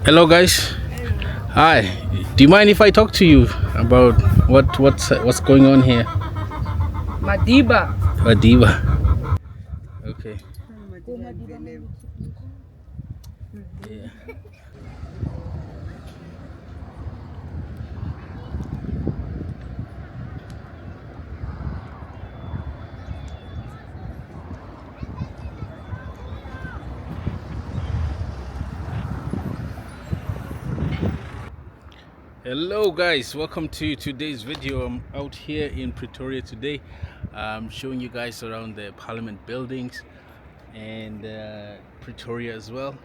Hello guys. Hi. Do you mind if I talk to you about what's going on here? Madiba. Madiba. Okay. Yeah. Hello guys, welcome to today's video. I'm out here in Pretoria today. I'm showing you guys around the parliament buildings and Pretoria as well.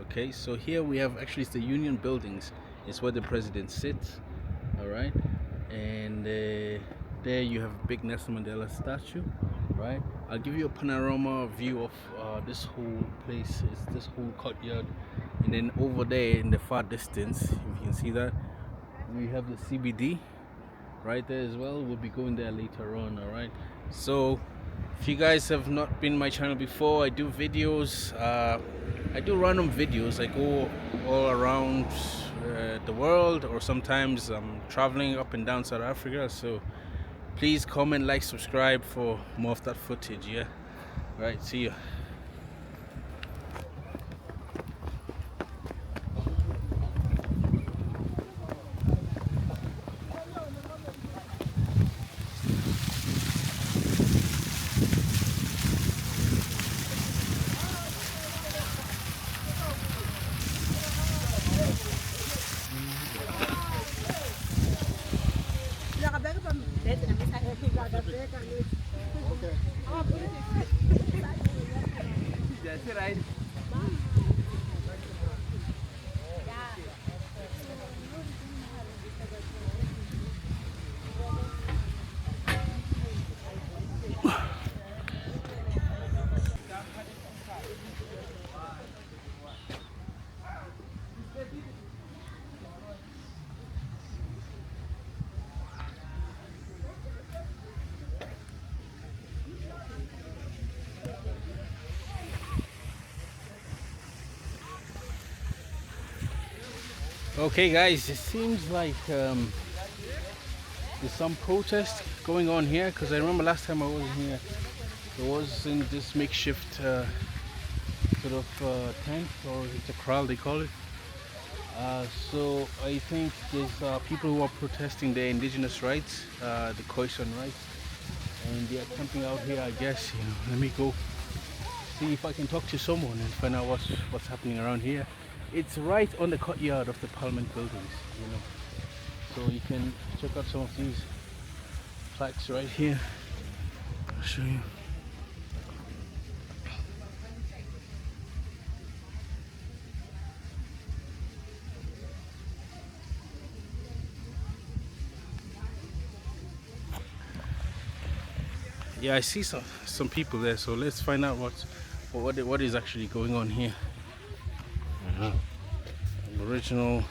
Okay, so here we have actually the union buildings. It's where the president sits. All right, and there you have a big Nelson Mandela statue. Right, I'll give you a panorama view of this whole place. It's this whole courtyard, and then over there in the far distance, if you can see that, we have the CBD right there as well. We'll be going there later on. All right, so if you guys have not been my channel before, I do videos. I do random videos. I go all around the world, or sometimes I'm traveling up and down South Africa. So please comment, like, subscribe for more of that footage. Yeah, right, see you. Okay guys, it seems like there's some protest going on here, because I remember last time I was here, there was in this makeshift sort of tent, or it's a kraal they call it. So I think there's people who are protesting their indigenous rights, the Khoisan rights, and they are camping out here, I guess. Let me go see if I can talk to someone and find out what's happening around here. It's right on the courtyard of the parliament buildings, so you can check out some of these plaques right here. I'll show you. Yeah, I see some people there, so let's find out what is actually going on here. Original.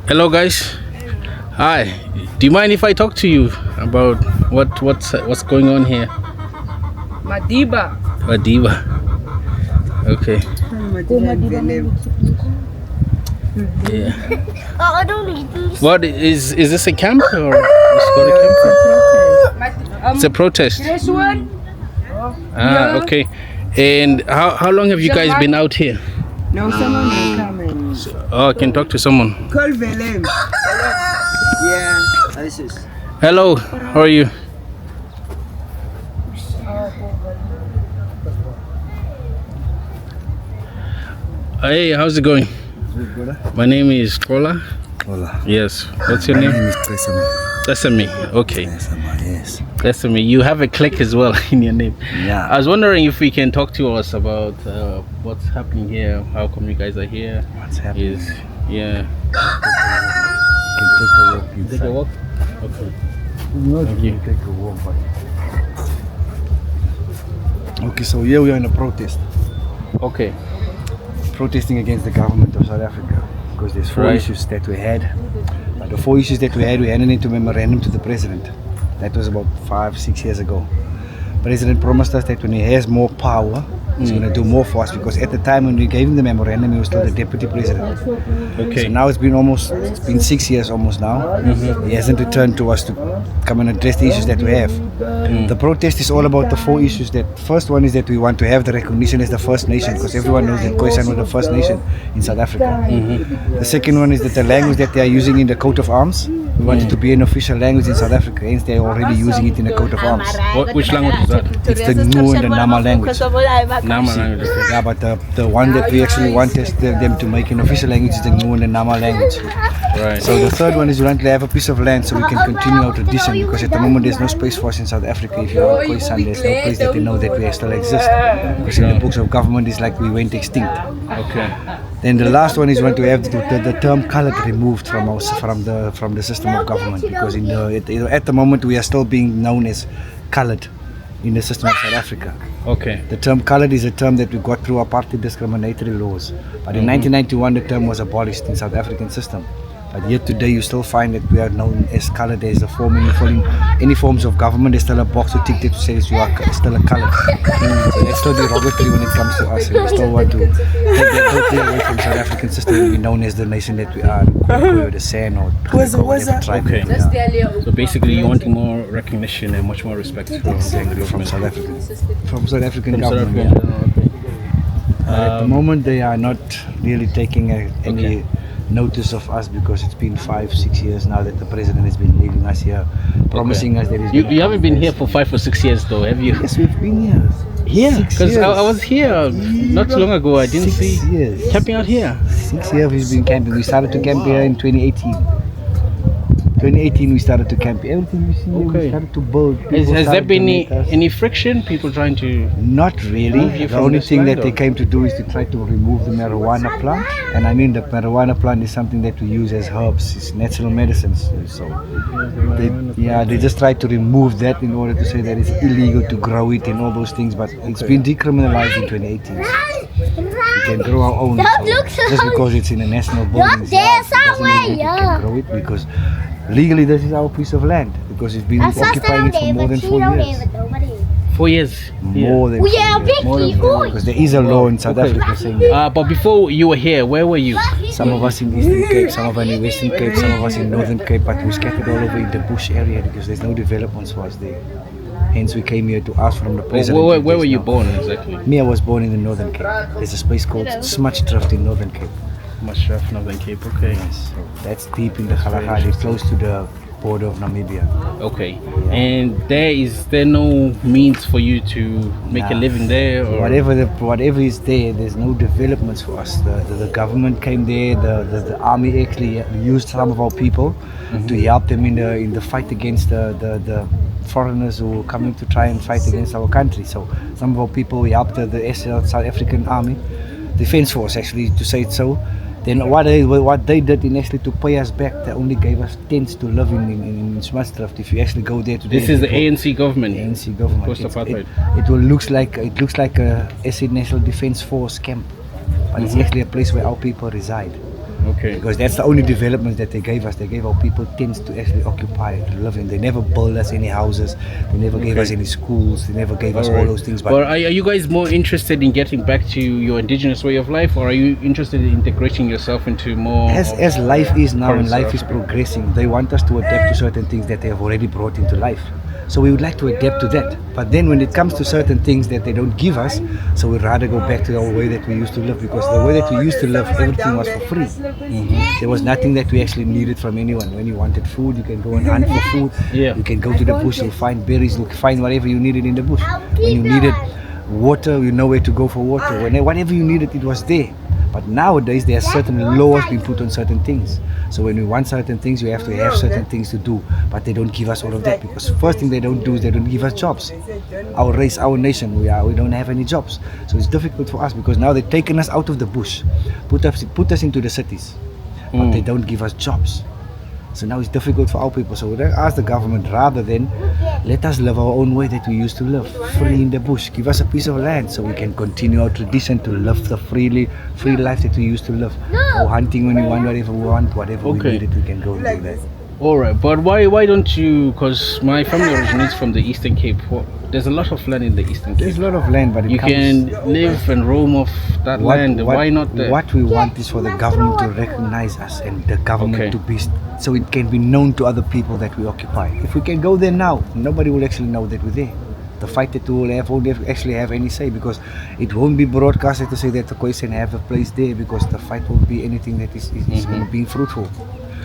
Hello guys. Hi. Do you mind if I talk to you about what's going on here? Madiba. Madiba. Okay. Yeah. What is this a camp, or it's called a camp? It's a protest. Ah, okay. And how long have you guys been out here? No, someone will come in. Oh, I can talk to someone. Call Velem. Yeah, this is. Hello, how are you? Hey, how's it going? My name is Kola. Hola. Yes. What's your name? My name is Khoisan. SME. Okay. Yes. SME. You have a click as well in your name. Yeah. I was wondering if we can talk to us about what's happening here. How come you guys are here? What's happening? Yeah. Can take a walk inside. Take a walk. Okay. Thank you. Take a walk, okay, so here we are in a protest. Okay. Protesting against the government of South Africa because there's four issues that we had. But the four issues that we handed into memorandum to the president. That was about 5-6 years ago. President promised us that when he has more power, he's going to do more for us, because at the time when we gave him the memorandum, he was still the deputy president. Okay. So now it's been 6 years almost now. He hasn't returned to us to come and address the issues that we have. The protest is all about the four issues. That first one is that we want to have the recognition as the First Nation, because everyone knows that Khoisan was the First Nation in South Africa. The second one is that the language that they are using in the coat of arms, we want it to be an official language in South Africa, hence they are already using it in the coat of arms. Which language is that? It's the Nu and the Nama language. Nama language. Okay. Yeah, but the one that we actually want is them to make an official language is the Nu and the Nama language. Right. So the third one is we want to have a piece of land so we can continue our tradition, because at the moment there's no space for us in South Africa. If you're on Khoisan, there's no place that they know that we still exist, because in the books of government it's like we went extinct. Okay. Then the last one is we want to have the term coloured removed from the system of government, because at the moment we are still being known as coloured in the system of South Africa. Okay. The term coloured is a term that we got through apartheid discriminatory laws, but in 1991 the term was abolished in South African system. But yet today you still find that we are known as coloured. There is a form in any forms of government. There's still a box to tick that says you are still a coloured. So that's still derogatory when it comes to us. And we still want to take that totally away from South African system and be known as the nation that we are, the San or whatever tribe. Okay. Yeah. So basically, you're wanting more recognition and much more respect from South African, South African South government. African. Yeah. At the moment, they are not really taking any notice of us, because it's been 5-6 years now that the president has been leaving us here, promising us that he's You haven't been here for 5 or 6 years though, have you? Yes, we've been here. Here? Because I was here not too long ago. I didn't 6 see years. camping out here. 6 years we've been camping. We started to camp here in 2018. 2018 we started to camp. Everything we see here, we started to build. Has there been any friction? People trying to... Not really. The only thing that they came to do is to try to remove the marijuana plant. And I mean, the marijuana plant is something that we use as herbs. It's natural medicines. So they just tried to remove that in order to say that it's illegal to grow it and all those things. But it's been decriminalized in 2018. We can grow our own. So just because it's in a national building, it doesn't mean that we can grow it, because legally this is our piece of land, because it's been occupying it for more than 4 years. 4 years? More than 4 years. Because there is a law in South Africa saying that. But before you were here, where were you? Some of us in Eastern Cape, some of us in Western Cape, some of us in Northern Cape, but we scattered all over in the bush area because there's no developments for us there. Hence we came here to ask from the president. Where were you born exactly? Me, I was born in the Northern Cape. There's a place called Smutchdrift in Northern Cape. Smutchdrift, Northern Cape, okay. Yes, so that's deep in the Kalahari, close to the border of Namibia. Okay. And is there no means for you to make a living there? Or? Whatever is there, there's no developments for us. The government came there, the army actually used some of our people to help them in the fight against the foreigners who were coming to try and fight against our country. So some of our people, we helped the South African Army, Defence Force actually, to say it so. Then what they did in actually to pay us back, they only gave us tents to live in Smutchdrift. If you actually go there today, this is the ANC government. The ANC government. Post-apartheid. It looks like a SA National Defence Force camp, but it's actually a place where our people reside. Okay. Because that's the only development that they gave us. They gave our people tents to actually occupy, to live in. They never built us any houses. They never gave us any schools. They never gave us all those things. But are you guys more interested in getting back to your indigenous way of life, or are you interested in integrating yourself into more? As life is now and life is progressing, they want us to adapt to certain things that they have already brought into life. So we would like to adapt to that. But then when it comes to certain things that they don't give us, so we'd rather go back to the way that we used to live, because the way that we used to live, everything was for free. There was nothing that we actually needed from anyone. When you wanted food, you can go and hunt for food. You can go to the bush, you'll find berries, you'll find whatever you needed in the bush. When you needed water, you know where to go for water. Whatever you needed, it was there. But nowadays there are certain laws being put on certain things. So when we want certain things, we have to have certain things to do. But they don't give us all of that, because first thing they don't do is they don't give us jobs. Our race, our nation, we don't have any jobs. So it's difficult for us, because now they've taken us out of the bush, put us into the cities, but they don't give us jobs. So now it's difficult for our people. So we ask the government, rather than let us live our own way that we used to live, free in the bush. Give us a piece of land so we can continue our tradition to live the free life that we used to live. Go hunting when we want, whatever we want, whatever we need it, we can go and do that. Alright, but why don't you, because my family originates from the Eastern Cape. There's a lot of land in the Eastern Cape. There's a lot of land, but you can live and roam off that land. Why not there? What we want is for the government to recognize us, and the government to be, so it can be known to other people that we occupy. If we can go there now, nobody will actually know that we're there. The fight that we will have won't actually have any say, because it won't be broadcasted to say that the Khoisan have a place there, because the fight won't be anything that is being fruitful.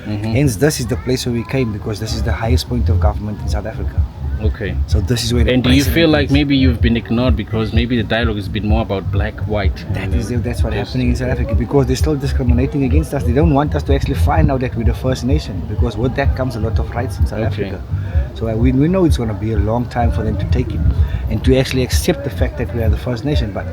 Hence, this is the place where we came, because this is the highest point of government in South Africa. Okay. So this is where. And do you feel like maybe you've been ignored, because maybe the dialogue has been more about black, white? That's what's happening in South Africa, because they're still discriminating against us. They don't want us to actually find out that we're the First Nation, because with that comes a lot of rights in South Africa. So we know it's going to be a long time for them to take it and to actually accept the fact that we are the First Nation. But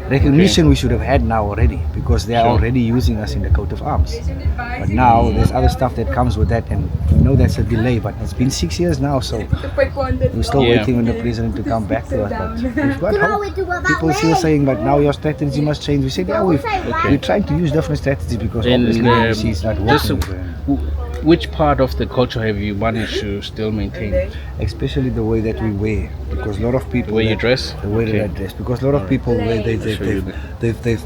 recognition we should have had now already, because they are already using us in the coat of arms. But now there's other stuff that comes with that, and we know that's a delay, but it's been 6 years now, so we're still waiting on the president to come back to us. But we've got hope. People are still saying, but now your strategy must change. We said, yeah, we're trying to use different strategies, because obviously we see it's not working. Which part of the culture have you managed to still maintain? Especially the way that we wear, because a lot of people. The way you dress? The way that I dress, because a lot of people they've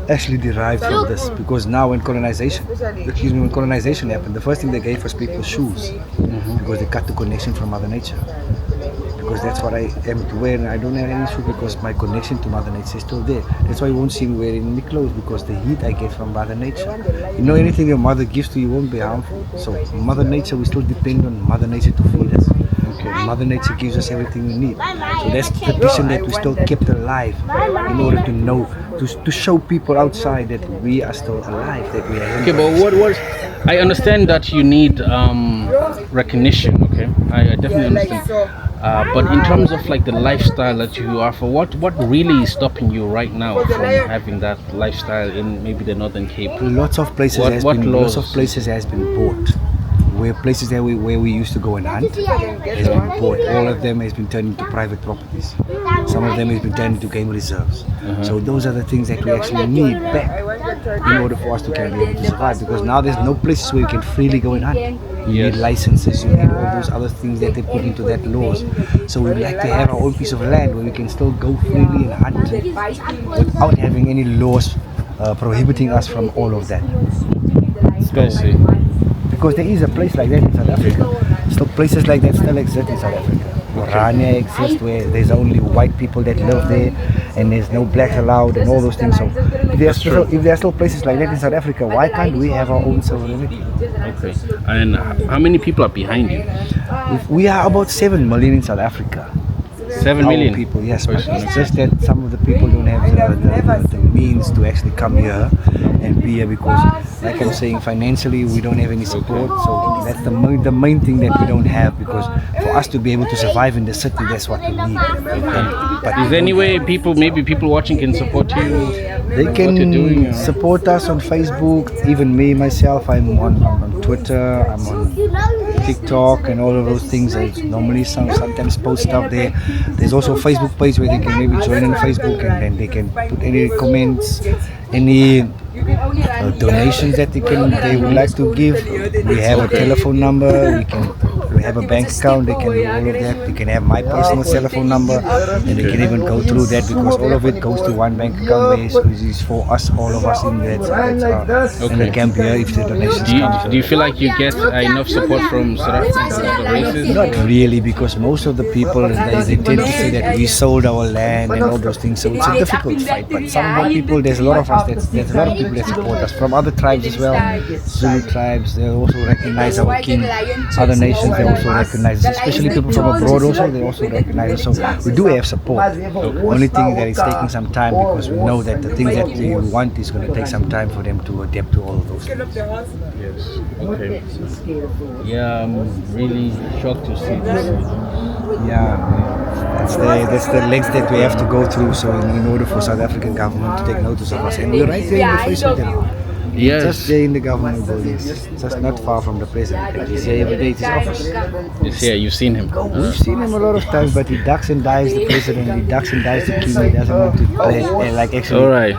actually derived from this, because now when colonization happened, the first thing they gave us people shoes, because they cut the connection from Mother Nature. Because that's what I am to wear, and I don't have any shoes, because my connection to Mother Nature is still there. That's why you won't see me wearing any clothes, because the heat I get from Mother Nature. You know, anything your mother gives to you won't be harmful. So Mother Nature, we still depend on Mother Nature to feed us. Mother Nature gives us everything we need. So that's the tradition that we still kept alive, in order to know, to show people outside that we are still alive, that we are. Okay, but what I understand that you need recognition. Okay, I definitely understand. But in terms of like the lifestyle that you offer, what really is stopping you right now from having that lifestyle in maybe the Northern Cape? Lots of places has been bought. Where places where we used to go and hunt has been bought. All of them has been turned into private properties. Some of them has been turned into game reserves. So those are the things that we actually need back in order for us to be able to survive. Because now there's no places where you can freely go and hunt. You need licenses, you need all those other things that they put into that laws. So we'd like to have our own piece of land where we can still go freely and hunt without having any laws prohibiting us from all of that. Especially. Because there is a place like that in South Africa. Still places like that still exist in South Africa. Orania exists, where there's only white people that live there, and there's no blacks allowed, and all those things. So if there are still places like that in South Africa, why can't we have our own sovereignty? Okay. And how many people are behind you? We are about 7 million in South Africa. 7 million people, yes. But it's just that some of the people don't have the means to actually come here and be here, because, like I'm saying, financially we don't have any support. So that's the main thing that we don't have, because for us to be able to survive in the city, that's what we need. But is there any way maybe people watching can support you? They can support us on Facebook. Even me myself, I'm on Twitter, I'm on TikTok, and all of those things. I normally sometimes post stuff there. There's also a Facebook page where they can maybe join on Facebook, and then they can put any comments, any donations that they would like to give. We have a telephone number. We have a bank account. They can do all of that. They can have my personal telephone number, and they can even go through that, because all of it goes to one bank account, which is for us, all of us in that in the camp here. If the donations come. Do you feel like you get enough support from South African other races? Not really, because most of the people they tend to say that we sold our land and all those things. So it's a difficult fight. But some of the people, there's a lot of us. There's a lot of people that support us from other tribes as well. Zulu tribes, they also recognize our king. Other nations, they also recognize us, especially people from abroad also, they also recognize us. So we do have support. Only thing that it's taking some time because we know that the things that they want is going to take some time for them to adapt to all of those things. Yes. Okay. Yeah, I'm really shocked to see this. Yeah, that's the lengths that we have to go through. So in order for South African government to take notice of us, and we're right there in the face of them. Yes. Just there in the government buildings, just not far from the president. He's here every day at his office. Yes, yeah, you've seen him. We've seen him a lot of times, but he ducks and dives the president. He ducks and dives the king. He doesn't want to play, like actually. All right.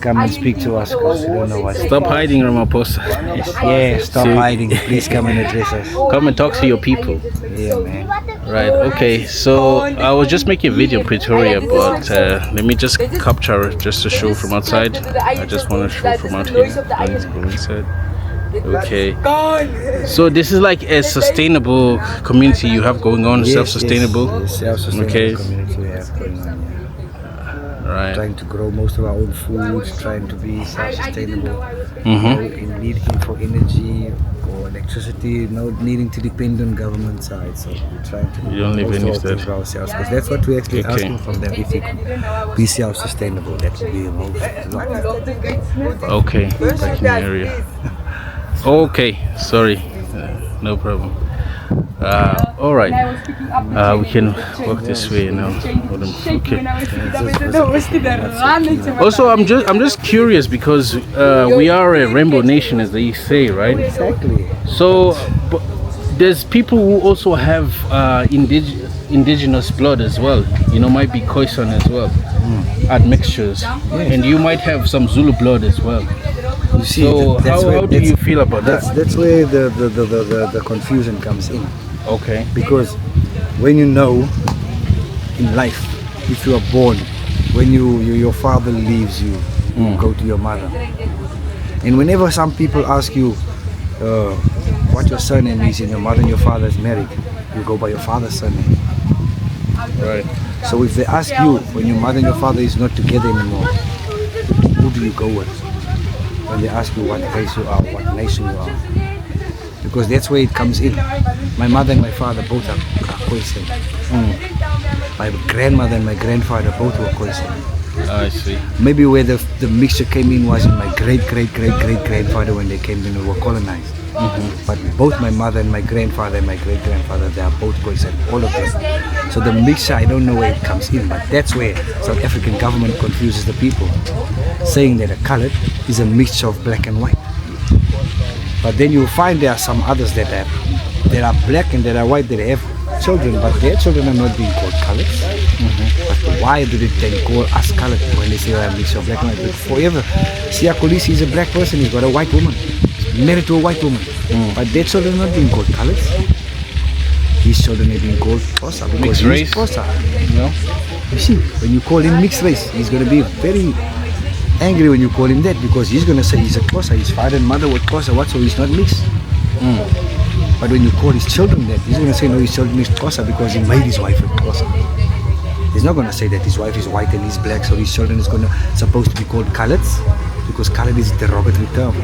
Come and speak to us because we don't know what. Stop hiding, Ramaphosa. Yeah, stop hiding. Please come and address us. Come and talk to your people. Yeah, man. Right, okay. So I was just making a video in Pretoria, but let me just capture it just to show from outside. I just want to show from out here. Let's go inside. Okay. So this is like a sustainable community you have going on, Yes, self-sustainable. Yes, self-sustainable Okay. community we have going on. Right. Trying to grow most of our own food, trying to be self-sustainable, in needing for energy or electricity, not needing to depend on government side. So we're trying to You don't live any of things that. for ourselves because that's what we're actually Okay. asking from them. If they could be self-sustainable, that would be the most. Okay. Parking area. Okay. Sorry. No problem. All right. We can walk this way now. Okay. Also, I'm just curious because we are a rainbow nation, as they say, right? Exactly. So there's people who also have indigenous blood as well. You know, might be Khoisan as well, admixtures, and you might have some Zulu blood as well. You see, So how do you feel about that? That's where the confusion comes in. Okay. Because when you know in life, if you are born, when your father leaves you, you go to your mother. And whenever some people ask you what your surname is and your mother and your father is married, you go by your father's surname. Right. So if they ask you when your mother and your father is not together anymore, who do you go with? When they ask you what race you are, what nation you are. Because that's where it comes in. My mother and my father both are Khoisan. My grandmother and my grandfather both were Khoisan. I see. Maybe where the mixture came in was in my great-great-great-great-grandfather when they came in and were colonized. But both my mother and my grandfather and my great-grandfather, they are both Khoisan, all of them. So the mixture, I don't know where it comes in, but that's where South African government confuses the people, saying that a colored is a mixture of black and white. But then you find there are some others that are black and that are white that have children, but their children are not being called colored. But why do they then call us colored when they say I'm a mixture of black and white? But forever, Sia Kolisi is a black person, he's got a white woman, he's married to a white woman. But their children are not being called colored. His children are being called Xhosa because Mixed race? he's Xhosa. No? You see, when you call him mixed race, he's going to be very angry when you call him that because he's going to say he's a Xhosa, his father and mother were Xhosa, so he's not mixed. But when you call his children that, he's going to say no, his children is Xhosa because he made his wife a Xhosa. He's not going to say that his wife is white and he's black, so his children is supposed to be called coloreds because colored is a derogatory term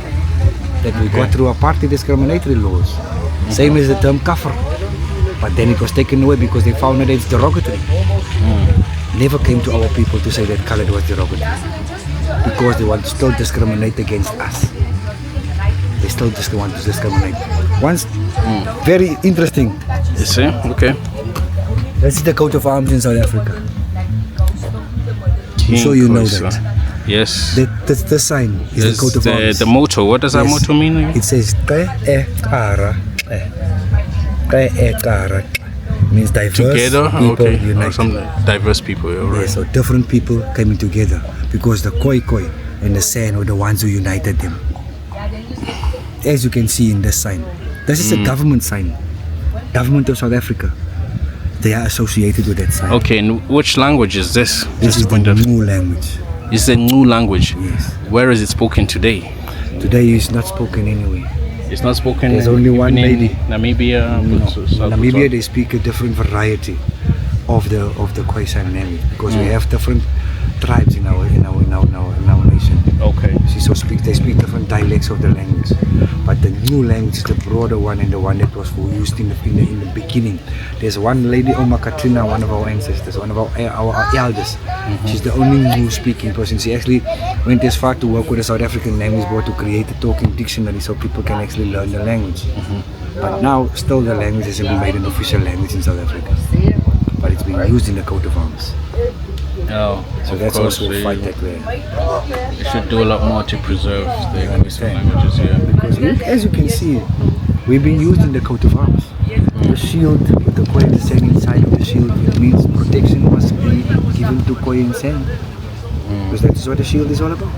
that we got through apartheid discriminatory laws. Same as the term kafir. But then it was taken away because they found that it's derogatory. Never came to our people to say that colored was derogatory because they want to still discriminate against us. They still just want to discriminate. Once, very interesting. You see? Okay. This is the coat of arms in South Africa. King So you know Khoisan. that. Yes. The sign is the coat of arms. The motto. What does that Yes. motto mean? It says means diverse Together? people Okay. Or united. some diverse people. All Yeah, right. so different people coming together because the Khoi and the San were the ones who united them. As you can see in this sign, this is a government sign. Government of South Africa. They are associated with that sign. Okay, and which language is this? This Just is to point the out. new language. It's a new language. Yes. Where is it spoken today? Today it's not spoken anyway. It's not spoken. There's only even one in lady. Namibia. No. South In Namibia South. they speak a different variety of the Khoisan language because we have different tribes in our nation. Okay. See, so they speak different dialects of the language. But the new language is the broader one and the one that was used in the beginning. There's one lady, Oma Katrina, one of our ancestors, one of our elders. She's the only new speaking person. She actually went as far to work with the South African Language Board to create a talking dictionary so people can actually learn the language. But now, still the language hasn't been made an official language in South Africa. But it's been used in the coat of arms. Oh, So that's course, also a fight that we're... we should do a lot more to preserve the Khoisan languages here. Because as you can see, we've been used in the coat of arms. The shield with the Khoisan inside of the shield, it means protection must be given to Khoisan. Because that is what the shield is all about.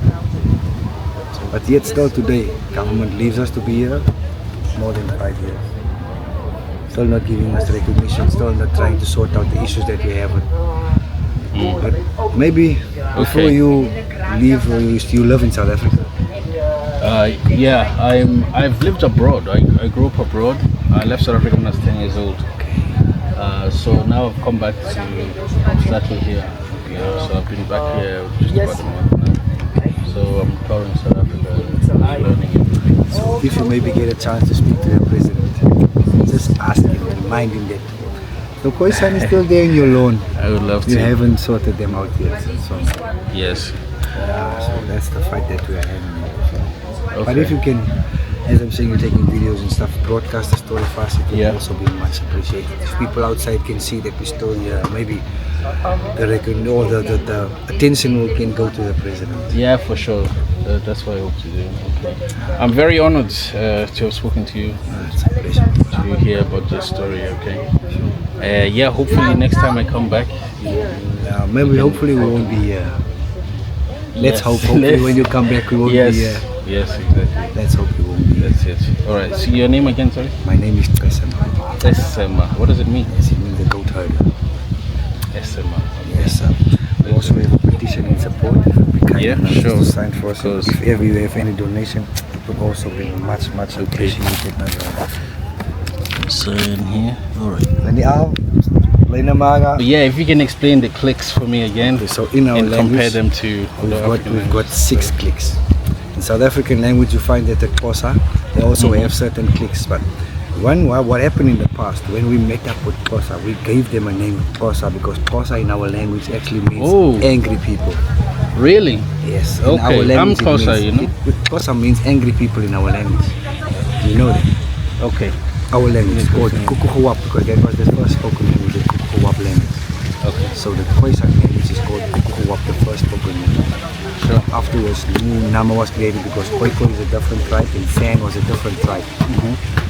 But yet still today, government leaves us to be here more than 5 years. Still not giving us recognition, still not trying to sort out the issues that we have. But maybe before you leave, you live in South Africa. Yeah, I've lived abroad. I grew up abroad. I left South Africa when I was 10 years old. So now I've come back to settle here. So I've been back here just about a month now. So I'm touring South Africa, learning everything. So if you maybe get a chance to speak to the president, just ask him, remind him that the Khoisan is still there in your loan. I would love to. You haven't sorted them out yet. So, Yes. so that's the fight that we are having. Okay. But if you can, as I'm saying, you're taking videos and stuff, broadcast the story fast, it will Yeah. also be much appreciated. If people outside can see that we still here, maybe the attention can go to the president. Yeah, for sure. That's what I hope to do. Okay. I'm very honored to have spoken to you, It's a pleasure. to hear about this story. Okay. Yeah, hopefully next time I come back. Maybe hopefully we won't be here. Let's Yes. hope. Hopefully when you come back we won't Yes. be here. Yes, exactly. Let's hope we won't be here. That's it. All right. So your name again, sorry? My name is Khoisan. Esema. What does it mean? Yes, it means the goat herder. Esema. Yes, sir. We also have a petition in support. If you be kind Yeah, enough sure. to sign for us. Because- If ever you have any donation, it would also be much appreciated. So in here. All right. But Yeah, if you can explain the clicks for me again, so in our and compare language, them to other African we've got languages. 6 clicks. In South African language, you find that the Xhosa, they also have certain clicks. But what happened in the past, when we met up with Xhosa, we gave them a name, Xhosa, because Xhosa in our language actually means angry people. Really? Yes. In Okay, our language, I'm it Xhosa, means- you know. Xhosa means angry people in our language. You know that? Okay. Our language is called Kukuhuwap, because that was the first spoken language, the Kukuhuwap language. Okay. So the Khoisan language is called Kukuhuwap, the first spoken language. Sure. Afterwards, new Nama was created because Khoisan is a different tribe and San was a different tribe.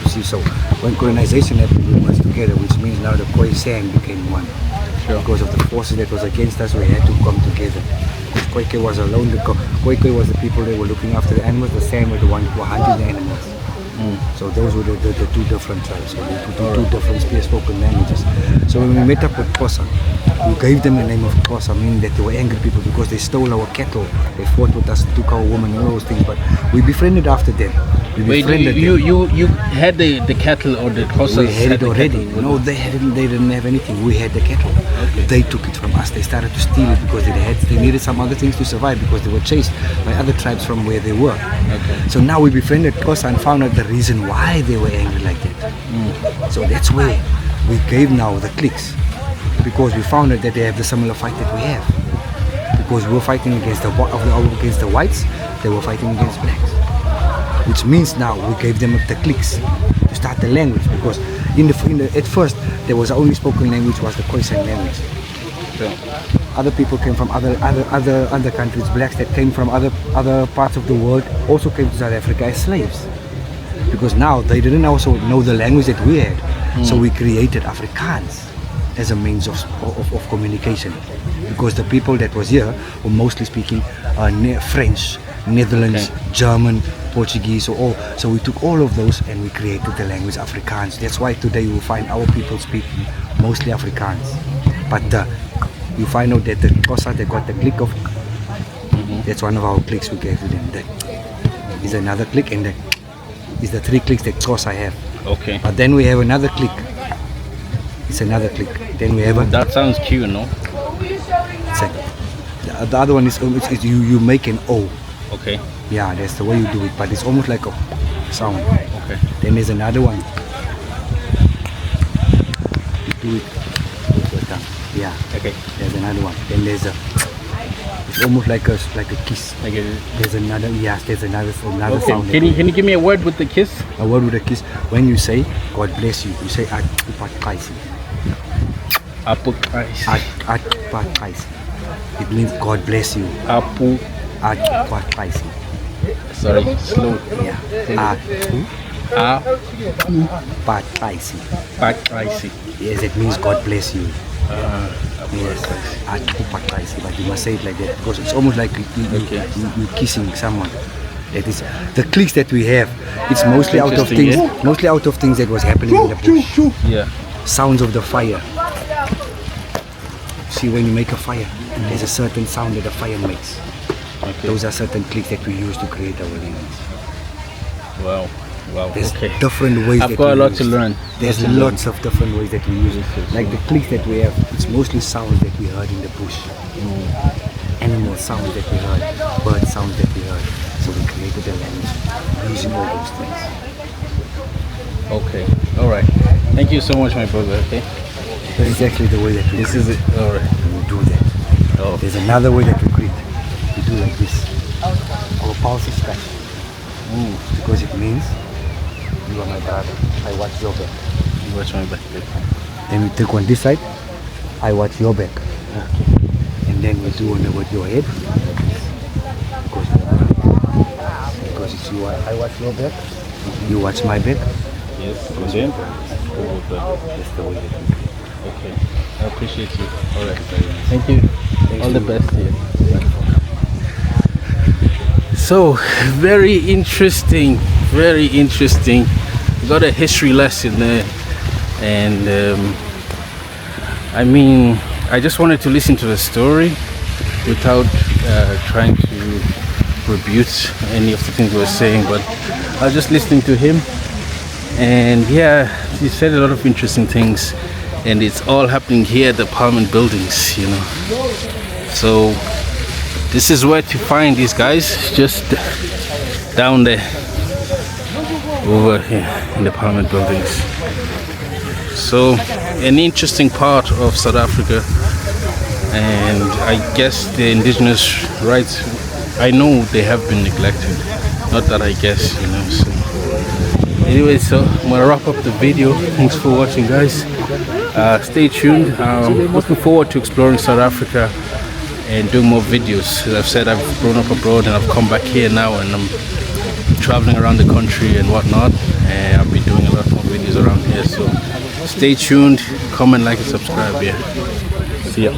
You see, so when colonization happened, we merged together, which means now the Khoisan became one. Sure. Because of the forces that was against us, we had to come together. If Khoisan was alone, Khoisan was the people that were looking after the animals, the San were the ones who were hunting the animals. So those were the two different tribes, so two different spoken languages. So when we met up with Xhosa, we gave them the name of Xhosa, meaning that they were angry people because they stole our cattle, they fought with us, took our women and all those things, but we befriended after them. We Wait, befriended them. you had the cattle or the Xhosas? We had it the already. cattle? No, they didn't have anything. We had the cattle. They took it from us. They started to steal it because they needed some other things to survive because they were chased by other tribes from where they were. Okay. So now we befriended Xhosa and found out the reason why they were angry like that. So that's where we gave now the cliques, because we found out that they have the similar fight that we have. Because we were fighting against the whites, they were fighting against blacks. Which means now we gave them the cliques to start the language, because at first there was only spoken language was the Khoisan language. Sure. Other people came from other countries, blacks that came from other parts of the world also came to South Africa as slaves. Because now they didn't also know the language that we had. So we created Afrikaans as a means of communication. Because the people that was here were mostly speaking French, Netherlands, German, Portuguese, so we took all of those and we created the language Afrikaans. That's why today you will find our people speaking mostly Afrikaans. But you find out that the Xhosa, they got the click of, that's one of our clicks we gave to them. That is another click, and that is the 3 clicks that Xhosa have. Okay. But then we have another click. It's another click. Then we have That sounds cute, no? the other one is you make an O. Okay. Yeah, that's the way you do it, but it's almost like a sound. Okay. Then there's another one. You do it with your tongue. Yeah. Okay. There's another one. Then there's a. It's almost like a kiss. I get it. There's another. Yes. There's another Okay. sound. Can you give me a word with the kiss? A word with a kiss. When you say God bless you, you say Atupatkaisi. Atupatkaisi. It means God bless you. Atupatkaisi. Sorry, slow. Yeah. Atupatkaisi. Atupatkaisi. Yes, it means God bless you. Yes, Atupatkaisi. But you must say it like that because it's almost like you kissing someone. That is the clicks that we have. It's mostly out of things. Yeah? Mostly out of things that was happening in the bush. Yeah. Sounds of the fire. See, when you make a fire, there's a certain sound that the fire makes. Okay. Those are certain clicks that we use to create our language. Wow. Wow. There's Okay. different ways. I've got a lot to learn. There's lots of different ways that we use it. Like the clicks that we have, it's mostly sounds that we heard in the bush. Animal sounds that we heard, bird sounds that we heard. So we created a language using all those things. Okay. All right. Thank you so much, my brother. Okay. That's exactly the way that we This is it. All right. we do that. Oh. There's another way that we create. We do like this. Our pulse is back. Because it means you are my brother. I watch your back. You watch my back. Then we take on this side. I watch your back. And then we do on with your head. Because it's you. I watch your back. You watch my back. Yes. And then. That's the way that we do. Okay. I appreciate you. All right. Thank you. All the best here. So, very interesting. Very interesting. Got a history lesson there. And I mean, I just wanted to listen to the story without trying to rebut any of the things he was saying, but I was just listening to him, and yeah, he said a lot of interesting things, and it's all happening here at the Parliament buildings, you know. So this is where to find these guys, just down there, over here in the Parliament buildings. So an interesting part of South Africa, and I guess the indigenous rights, I know they have been neglected, not that I guess, you know. So anyway, so I'm gonna wrap up the video. Thanks for watching, guys. Stay tuned. Looking forward to exploring South Africa and doing more videos. As I've said, I've grown up abroad and I've come back here now, and I'm traveling around the country and whatnot, and I'll be doing a lot more videos around here. So stay tuned, comment, like, and subscribe. Yeah. See ya.